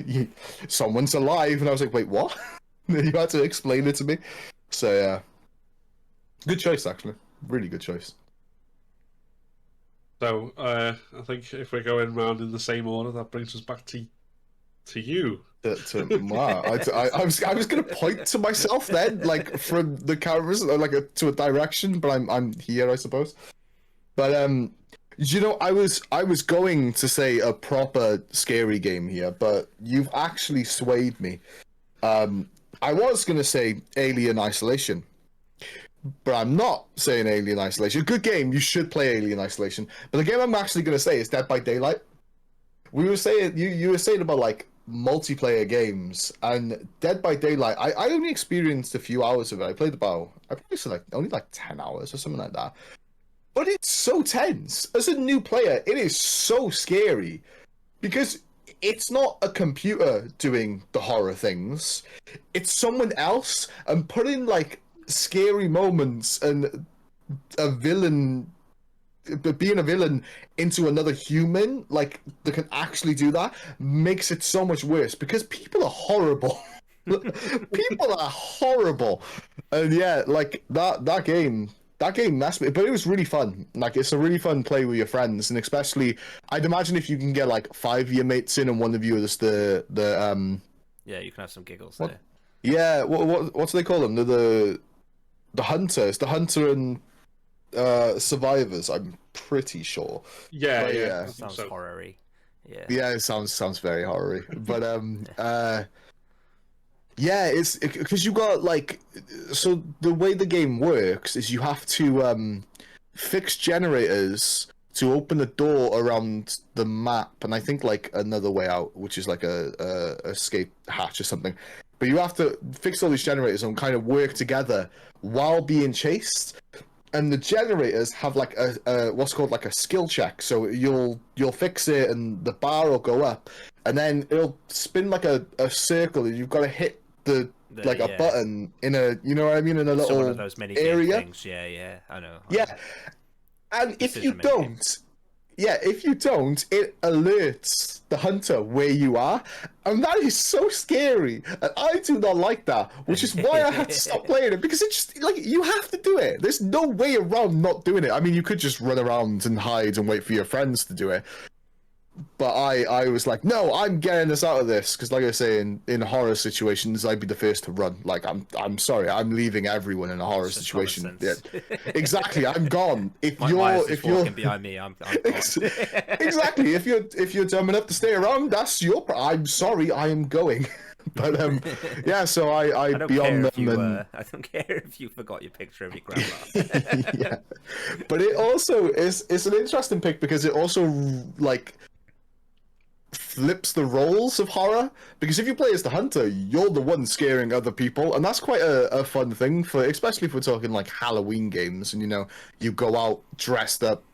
Someone's alive, and I was like, wait, what? You had to explain it to me. So yeah, good choice actually, really good choice. So I think if we're going round in the same order, that brings us back to you. Wow, I was gonna point to myself then, like from the cameras, like to a direction, but I'm here, I suppose. But you know, I was going to say a proper scary game here, but you've actually swayed me. I was gonna say Alien Isolation, but I'm not saying Alien Isolation. Good game, you should play Alien Isolation. But the game I'm actually gonna say is Dead by Daylight. We were saying you were saying about like multiplayer games, and Dead by Daylight, I only experienced a few hours of it. I played about, I probably said like only like 10 hours or something like that. But it's so tense. As a new player, it is so scary because it's not a computer doing the horror things. It's someone else, and putting like scary moments and a villain, being a villain into another human, like that can actually do that, makes it so much worse because people are horrible. People are horrible, and yeah, like that game messed me, but it was really fun. Like, it's a really fun play with your friends, and especially I'd imagine if you can get like 5 of your mates in and one of you is the yeah, you can have some giggles what? there. Yeah, what do they call them? The hunters, the hunter and survivors, I'm pretty sure. Yeah, But, yeah. yeah. That sounds So- horror-y. Yeah. Yeah, it sounds very horror. But yeah, it's because you got like, so the way the game works is you have to fix generators to open a door around the map, and I think like another way out, which is like a escape hatch or something. But you have to fix all these generators and kind of work together while being chased. And the generators have like a what's called like a skill check. So you'll fix it and the bar will go up, and then it'll spin like a circle, and you've got to hit the like a button in a, you know what I mean, in a little one of those mini area. Things. Yeah, I know. Yeah, and if you Decision-making. don't, it alerts the hunter where you are, and that is so scary. And I do not like that, which is why I had to stop playing it, because it just, like, you have to do it. There's no way around not doing it. I mean, you could just run around and hide and wait for your friends to do it. But I was like, no, I'm getting us out of this, because like I say, in horror situations, I'd be the first to run. Like, I'm sorry, I'm leaving everyone in a horror Just situation. common Yeah, sense. exactly. I'm gone. If My you're ass is if you're walking behind me, I'm gone. exactly, if you're dumb enough to stay around, that's your I'm sorry, I am going. But yeah, so I I'd don't be on care if them you. and I don't care if you forgot your picture of your grandma. yeah. But it also is, it's an interesting pick because it also like flips the roles of horror, because if you play as the hunter, you're the one scaring other people, and that's quite a fun thing, for especially if we're talking like Halloween games, and you know, you go out dressed up,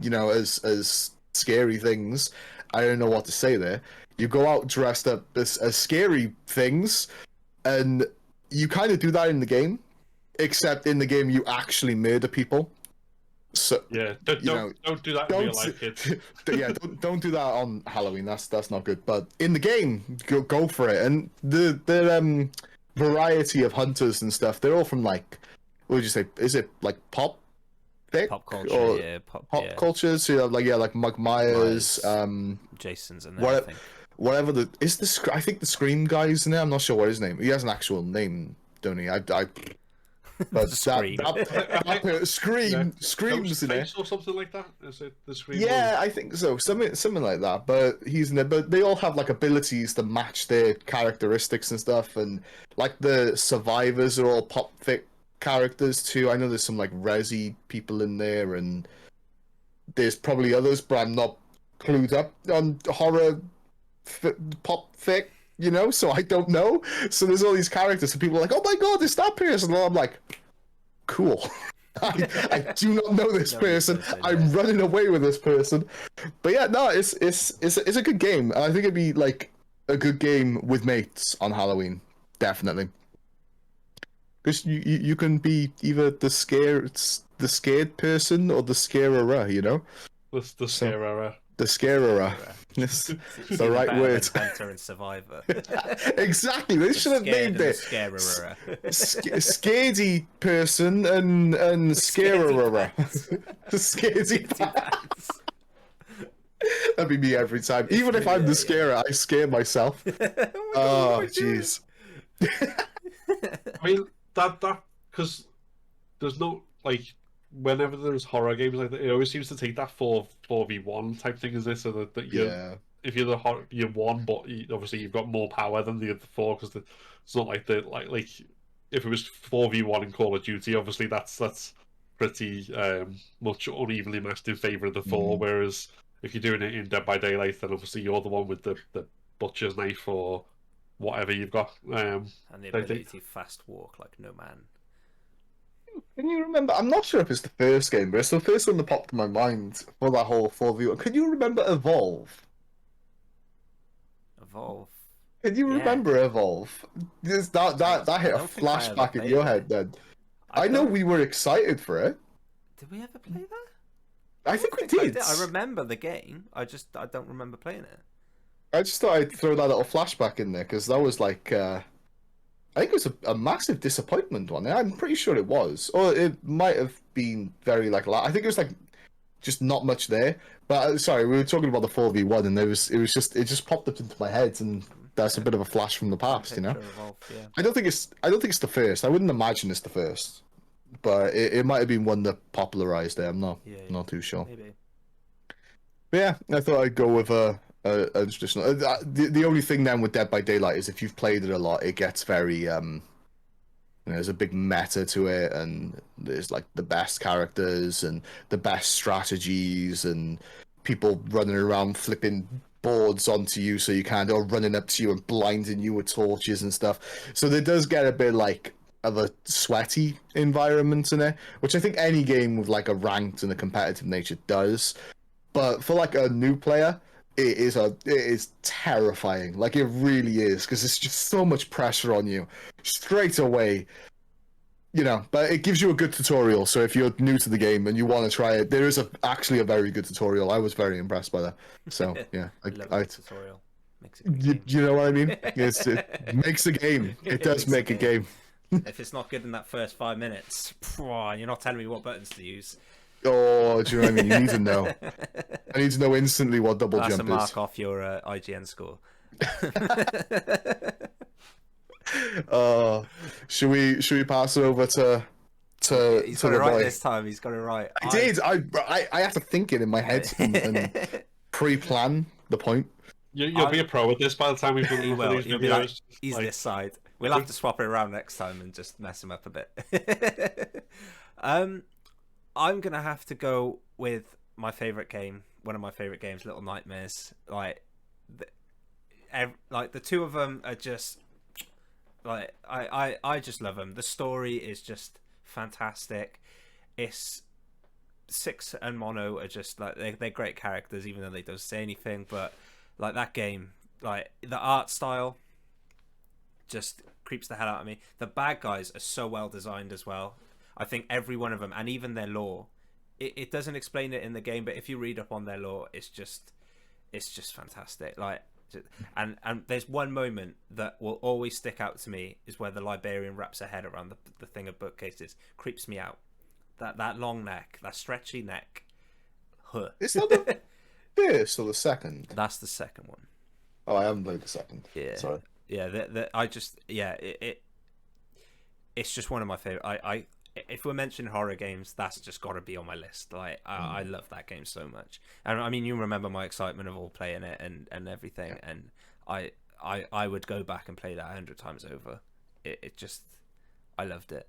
you know, as scary things. I don't know what to say there. You go out dressed up as scary things, and you kind of do that in the game, except in the game you actually murder people. So Yeah, you know, don't do that in real life, kids. yeah, don't do that on Halloween. That's not good. But in the game, go for it. And the variety of hunters and stuff, they're all from like, what would you say? Is it like pop culture, or yeah, pop yeah. culture? So you have like Mike Myers, Jason's and what- everything. whatever the is the I think the Scream guy's in there. I'm not sure what his name. He has an actual name, don't he? But Scream. Scream's in there. Ghostface or something like that. Is it the Scream? Yeah, I think so. Something like that. But he's in there. But they all have like abilities to match their characteristics and stuff. And like the survivors are all pop fic characters too. I know there's some like resi people in there, and there's probably others, but I'm not clued up on horror pop fic. you know, so I don't know. So there's all these characters, and people are like, "Oh my god, it's that person!" And I'm like, "Cool." I do not know this person. I'm running away with this person. But yeah, no, it's a good game. I think it'd be like a good game with mates on Halloween, definitely. Because you can be either the scared person or the scarer, you know. The scarer. The scarer. It's the right word. Hunter and Survivor. Exactly. They should have named it. Scarer. Scaredy person and scarer. The scaredy pants. That'd be me every time. Even if I'm the scarer, I scare myself. Oh, jeez. I mean, that because there's no, like, whenever there's horror games like that, it always seems to take that 4v1 type thing, is this? So that if you're the horror, you're one, but obviously you've got more power than the other four, because it's not like like if it was 4v1 in Call of Duty, obviously that's pretty much unevenly matched in favor of the four. Whereas if you're doing it in Dead by Daylight, then obviously you're the one with the butcher's knife or whatever you've got. And the ability to fast walk like no man. Can you remember? I'm not sure if it's the first game, but it's the first one that popped in my mind for that whole 4v1. Can you remember Evolve? Evolve. Can you remember Evolve? That hit a flashback in your head then. I know we were excited for it. Did we ever play that? I think we did. I remember the game. I don't remember playing it. I just thought I'd throw that little flashback in there because that was like, I think it was a massive disappointment one. I'm pretty sure it was, or it might have been very like. I think it was like just not much there. But sorry, we were talking about the 4v1, and it just popped up into my head, and that's a bit of a flash from the past, you know. Evolve, yeah. I don't think it's the first. I wouldn't imagine it's the first, but it might have been one that popularized it. I'm not too sure. Maybe. But yeah, I thought I'd go with a traditional. The only thing then with Dead by Daylight is if you've played it a lot, it gets very there's a big meta to it, and there's like the best characters and the best strategies, and people running around flipping boards onto you so you can't, or running up to you and blinding you with torches and stuff. So there does get a bit like of a sweaty environment in it, which I think any game with like a ranked and a competitive nature does. But for like a new player, it is terrifying. Like it really is, because it's just so much pressure on you straight away. You know, but it gives you a good tutorial. So if you're new to the game and you want to try it, there is actually a very good tutorial. I was very impressed by that. So yeah, I love the tutorial. Makes it you know what I mean? It makes a game. It does make a game. If it's not good in that first 5 minutes, and you're not telling me what buttons to use. Oh, do you know what I mean? You need to know. I need to know instantly what double jump is. That's a mark off your IGN score. Should we pass it over to He's got it right this time. He's got it right. I did. I have to think it in my head and pre-plan the point. You'll be a pro at this by the time we've done these videos. Like, he's this side. We'll have to swap it around next time and just mess him up a bit. I'm gonna have to go with my favorite game, one of my favorite games, Little Nightmares. Like the two of them are just like I just love them. The story is just fantastic. It's Six and Mono are just like they're great characters, even though they don't say anything. But like that game, like the art style, just creeps the hell out of me. The bad guys are so well designed as well. I think every one of them, and even their lore, it doesn't explain it in the game, but if you read up on their lore, it's just fantastic. Like, and there's one moment that will always stick out to me is where the librarian wraps her head around the thing of bookcases. Creeps me out. That long neck, that stretchy neck. Huh. It's not the first or the second. That's the second one. Oh, I haven't played the second. Yeah. Sorry. Yeah. It's just one of my favorite. If we're mentioning horror games, that's just got to be on my list. Like I love that game so much, and I mean, you remember my excitement of all playing it and everything, yeah. And I would go back and play that 100 times over. It just, I loved it.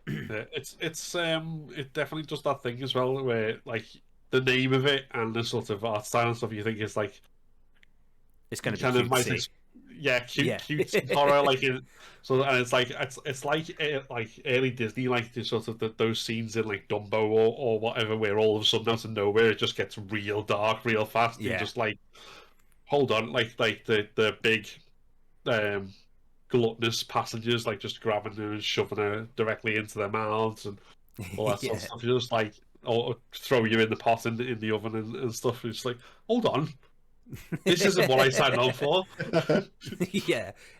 Yeah, it definitely does that thing as well, where like the name of it and the sort of art style and stuff, you think it's like it's going to be cutesy. cute horror, like so, and it's like like early Disney, like the sort of those scenes in like Dumbo or whatever, where all of a sudden out of nowhere it just gets real dark, real fast. Yeah. You're just like, hold on, like the big gluttonous passengers like just grabbing her and shoving her directly into their mouths and all that sort of stuff. You're just like, or throw you in the pot in the oven and stuff. It's like, hold on. This isn't what I signed on for.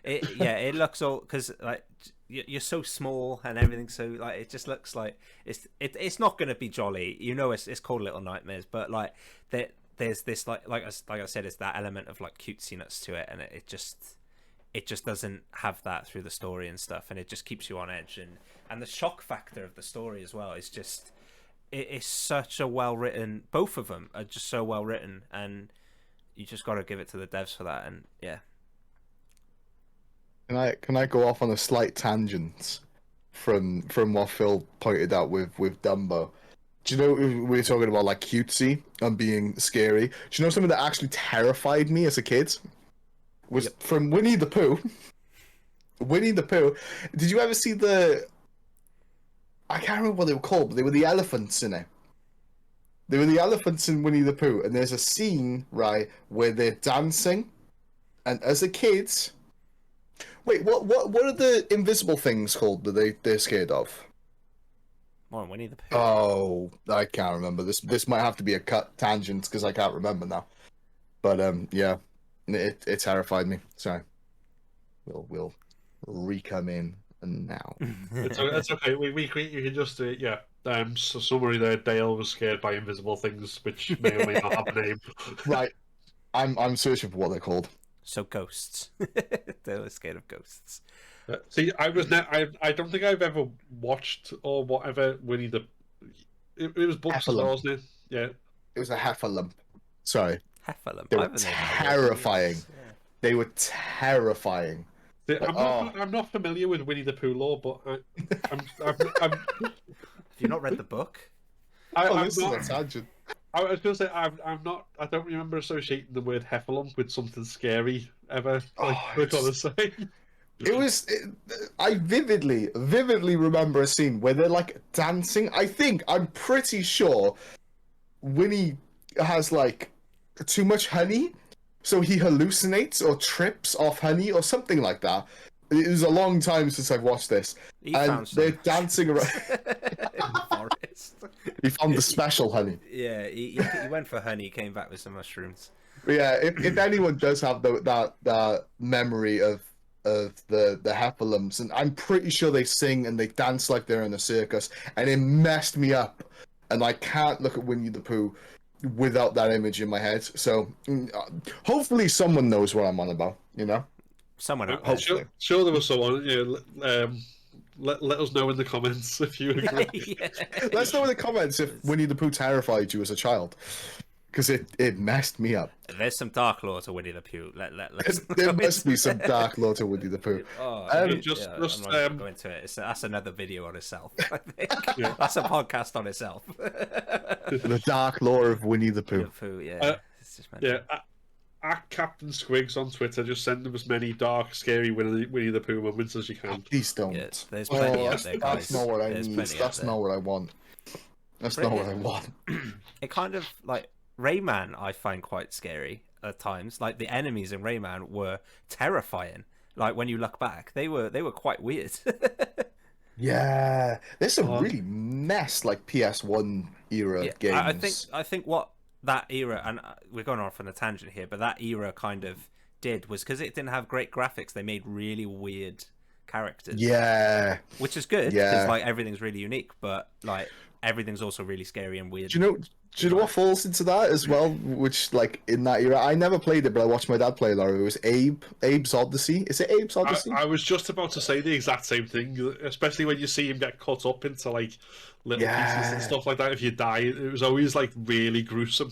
It looks all because like you're so small and everything, so like it just looks like it's not going to be jolly. You know, it's called Little Nightmares, but like there's this like I said, it's that element of like cutesiness to it, and it just doesn't have that through the story and stuff, and it just keeps you on edge, and the shock factor of the story as well is just it is such a well written. Both of them are just so well written, and you just got to give it to the devs for that. And yeah. Can I go off on a slight tangent from what Phil pointed out with Dumbo? Do you know we were talking about like cutesy and being scary? Do you know something that actually terrified me as a kid? Was from Winnie the Pooh. Winnie the Pooh. Did you ever see I can't remember what they were called, but they were the elephants in it. They were the elephants in Winnie the Pooh, and there's a scene, right, where they're dancing, and as a kid... Wait, what are the invisible things called that they're scared of? More Winnie the Pooh. Oh, I can't remember. This might have to be a cut tangent, because I can't remember now. But, yeah, it terrified me. Sorry. We'll re-come in now. It's okay. We can just so summary there. Dale was scared by invisible things, which may or may not have a name. Right. I'm searching for what they're called. So ghosts. Dale is scared of ghosts. See, I don't think I've ever watched or whatever Winnie the. It was books, wasn't it? Yeah. It was a heffalump. Sorry. Heffalump. They were terrifying. Yeah. They were terrifying. I'm not familiar with Winnie the Pooh lore, but Have you not read the book? I was going to say I'm not. I don't remember associating the word heffalump with something scary ever. We're gonna say. I vividly remember a scene where they're like dancing. I'm pretty sure Winnie has like too much honey, so he hallucinates or trips off honey or something like that. It was a long time since I've watched this, and they're dancing around. He found the special honey. Yeah, he went for honey, came back with some mushrooms. Yeah, if anyone does have that memory of the heffalumps, and I'm pretty sure they sing and they dance like they're in a circus, and it messed me up, and I can't look at Winnie the Pooh without that image in my head. So hopefully someone knows what I'm on about, you know? Someone out there. Sure there was someone. Let us know in the comments if you agree. Yeah. Let's know in the comments if Winnie the Pooh terrified you as a child, because it messed me up. There's some dark lore to Winnie the Pooh. There must be some dark lore to Winnie the Pooh. I'm not going to go into it. That's another video on itself. I think that's a podcast on itself. The dark lore of Winnie the Pooh. It's just at Captain Squigs on Twitter, just send them as many dark, scary Winnie the Pooh moments as you can. Please don't. Yeah, there's plenty out there, guys. That's not what I need. That's not what I want. That's not what I want. It kind of like Rayman, I find quite scary at times. Like the enemies in Rayman were terrifying. Like when you look back, they were quite weird. Yeah, there's some really messed like PS1 era games. I think what that era, and we're going off on a tangent here, but that era kind of did was because it didn't have great graphics. They made really weird characters. Yeah, which is good because like everything's really unique, but like everything's also really scary and weird. Do you know what falls into that as well? Which, like, in that era, I never played it, but I watched my dad play it. It was Abe's Odyssey. Is it Abe's Odyssey? I was just about to say the exact same thing, especially when you see him get cut up into, like, little pieces and stuff like that. If you die, it was always, like, really gruesome.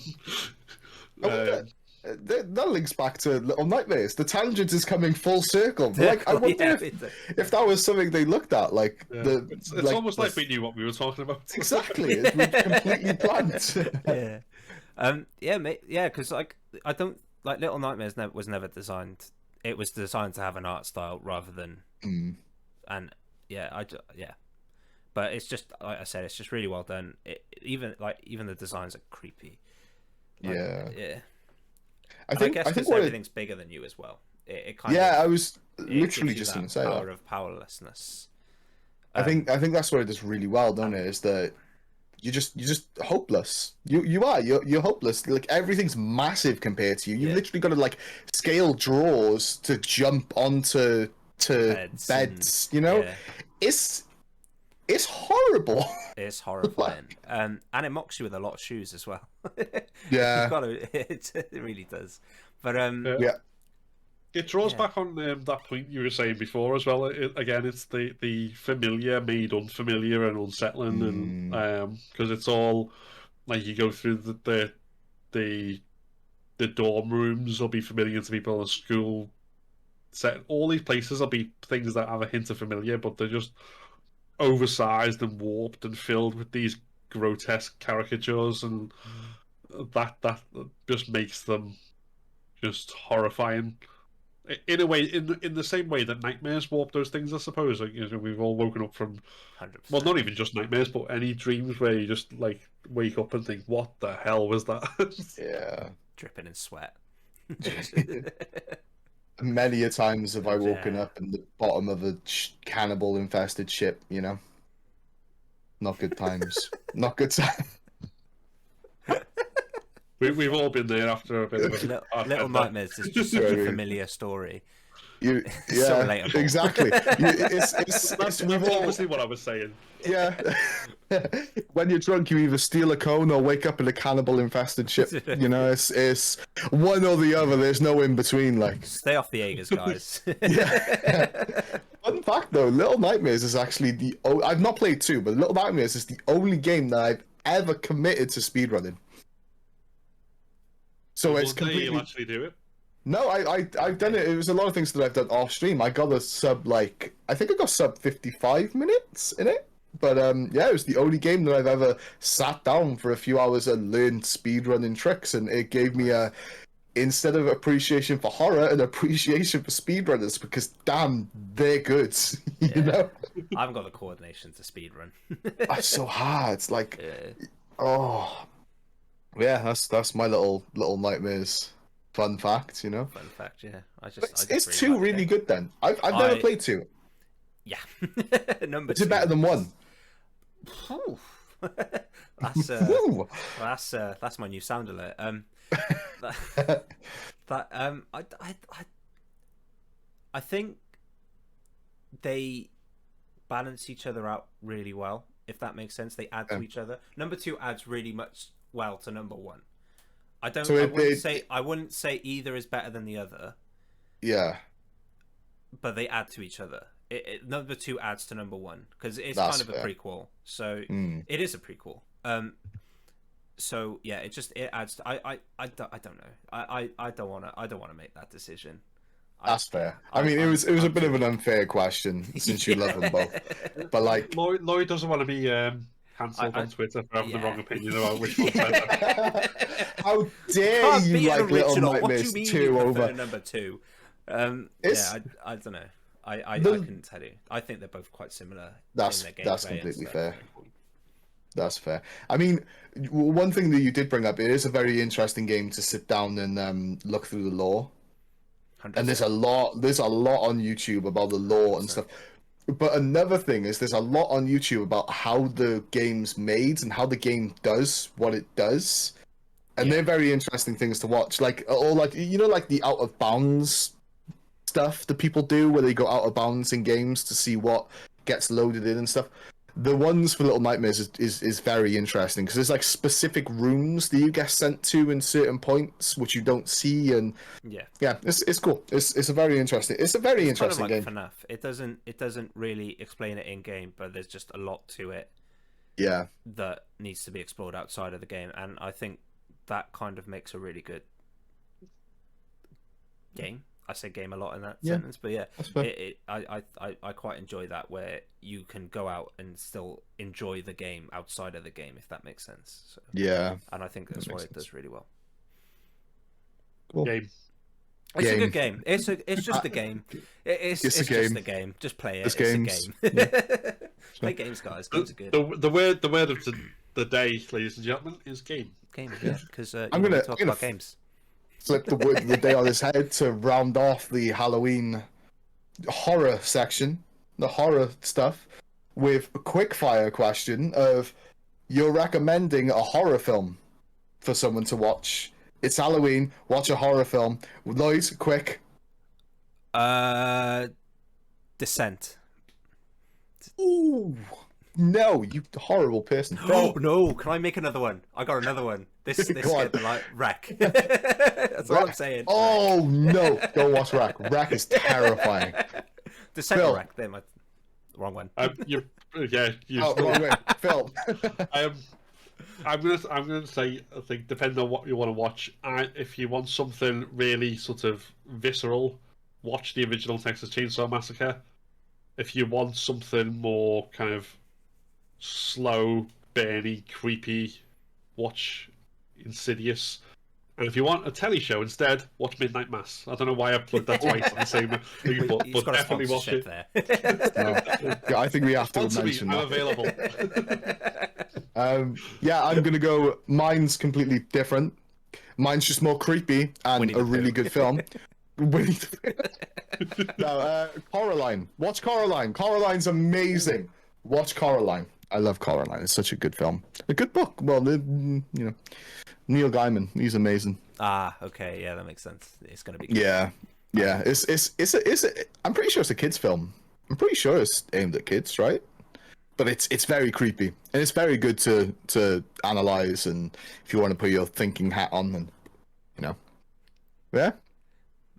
That links back to Little Nightmares. The tangent is coming full circle. Like, I wonder if that was something they looked at. Like, it's almost like we knew what we were talking about. Exactly, it was completely planned. Yeah, because like I don't like Little Nightmares was never designed it was designed to have an art style rather than and yeah, but it's just like I said, it's just really well done. Even the designs are creepy. Like, yeah. I guess because everything's bigger than you as well. It kind of, I was it literally gives you just that going to say power that. of powerlessness. I think that's what it does really well, don't it? Is that you're just hopeless. You're hopeless. Like everything's massive compared to you. You literally got to like scale drawers to jump onto beds. You know, it's horrible. It's horrifying. And it mocks you with a lot of shoes as well. Yeah. You've got to, it really does. But it draws back on that point you were saying before as well. Again, it's the familiar made unfamiliar and unsettling, and because it's all like you go through the dorm rooms will be familiar to people in school. All these places will be things that have a hint of familiar, but they're just oversized and warped and filled with these grotesque caricatures, and that just makes them just horrifying. In a way, in the same way that nightmares warp those things, I suppose. Like, we've all woken up from 100%. Well, not even just nightmares, but any dreams where you just like wake up and think, "What the hell was that?" Yeah, dripping in sweat. Many a times have I woken up in the bottom of a cannibal-infested ship. You know, not good times. Not good times. We've all been there after a bit of a Little Nightmares is just such a familiar story. So relatable. Exactly. That's obviously what I was saying. Yeah. When you're drunk, you either steal a cone or wake up in a cannibal-infested ship. You know, it's one or the other. There's no in between. Like, stay off the Jaegers, guys. Fun fact, though, Little Nightmares is actually I've not played 2, but Little Nightmares is the only game that I've ever committed to speedrunning. So it's completely. You'll actually do it. No, I've done it. It was a lot of things that I've done off stream. I got a sub I think I got sub 55 minutes in it. But it was the only game that I've ever sat down for a few hours and learned speedrunning tricks, and it gave me instead of appreciation for horror, an appreciation for speedrunners, because damn, they're good. You know? I haven't got the coordination to speedrun. It's so hard. It's like that's my little Nightmares. Fun fact, you know. Fun fact, yeah. It's really 2 really good then. I've never played 2. Yeah. Number 2. Is it better than 1? That's my new sound alert. I think they balance each other out really well, if that makes sense. They add to each other. Number 2 adds really much well to number 1. I wouldn't say either is better than the other. Yeah. But they add to each other. Number 2 adds to number 1 because it's kind of a prequel. So it is a prequel. So yeah, it adds. I don't know. I don't want to make that decision. That's fair. I mean, it was a bit of an unfair question since you love them both. But like, Lloyd doesn't want to be cancelled on Twitter for having the wrong opinion about which one's better. How dare you like Little Nightmares what do you mean 2 you over number 2? I don't know. I couldn't tell you. I think they're both quite similar. That's completely fair. That's fair. I mean, one thing that you did bring up, it is a very interesting game to sit down and look through the lore. 100%. And there's a lot on YouTube about the lore and stuff. But another thing is there's a lot on YouTube about how the game's made and how the game does what it does. And they're very interesting things to watch. Like, or like, you know, like the out of bounds stuff that people do where they go out of bounds in games to see what gets loaded in and stuff. The ones for Little Nightmares is very interesting because there's like specific rooms that you get sent to in certain points which you don't see, and it's cool. It's a very interesting interesting kind of like game. FNAF. It doesn't really explain it in game, but there's just a lot to it. Yeah, that needs to be explored outside of the game, and I think that kind of makes a really good game. I say game a lot in that sentence, but I quite enjoy that where you can go out and still enjoy the game outside of the game, if that makes sense. So, yeah, and I think that's what it does really well. Cool. Game. It's a good game. It's just a game. It's It's a just game. a game. Just play it. It's It's games. a game. Play games, guys. Games are good. The word of the day, ladies and gentlemen, is game. Game, yeah, because I'm we gonna talk about games. flip the word of the day on his head to round off the Halloween horror section, the horror stuff, with a quick fire question of you're recommending a horror film for someone to watch. It's Halloween. Watch a horror film. Lloyd, quick. Descent. Ooh, no, you horrible person. Oh Phil, no! Can I make another one? I got another one. This Go on. scared me like wreck. That's all I'm saying. oh no, don't watch Wreck. Wreck is terrifying. Descent Phil. or wreck. There, my wrong one. You Oh, wait, Phil. I'm gonna say, I think, depending on what you want to watch, if you want something really sort of visceral, watch the original Texas Chainsaw Massacre. If you want something more kind of slow, burny, creepy, watch Insidious. And if you want a telly show instead, watch Midnight Mass. I don't know why I plugged that twice on the same thing, but He's got a definitely watch sponsorship it. there. Yeah, I think we have to Sponsor me, mention I'm that. available. Yeah, I'm gonna go. Mine's completely different. Mine's just more creepy and Winnie a the really Pooh. good film. Winnie the Pooh. No, Coraline. Watch Coraline. Coraline's amazing. Watch Coraline. I love Coraline. It's such a good film. A good book. Well, Neil Gaiman. He's amazing. Ah, okay, yeah, that makes sense. It's gonna be good. Yeah, yeah. I'm pretty sure it's a kids' film. I'm pretty sure it's aimed at kids, right? But it's very creepy and it's very good to analyze, and if you want to put your thinking hat on, and yeah.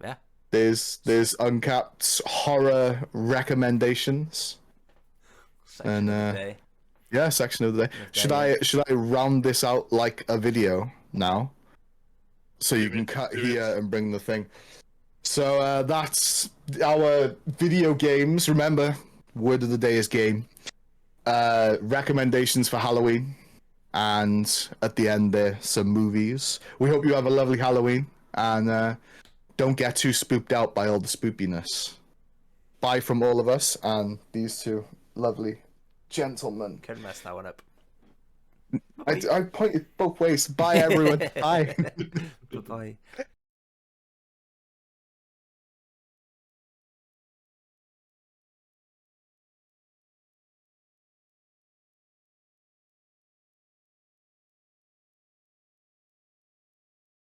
Yeah. There's UnCapt's horror recommendations. Section And, of the day. Yeah, section of the day. Okay, Should I round this out like a video now, so you can cut here and bring the thing? So that's our video games. Remember, word of the day is game. Recommendations for Halloween, and at the end there, some movies. We hope you have a lovely Halloween, and don't get too spooked out by all the spoopiness. Bye from all of us and these two lovely gentlemen. Couldn't mess that one up. I pointed both ways. Bye, everyone. Bye. Bye-bye.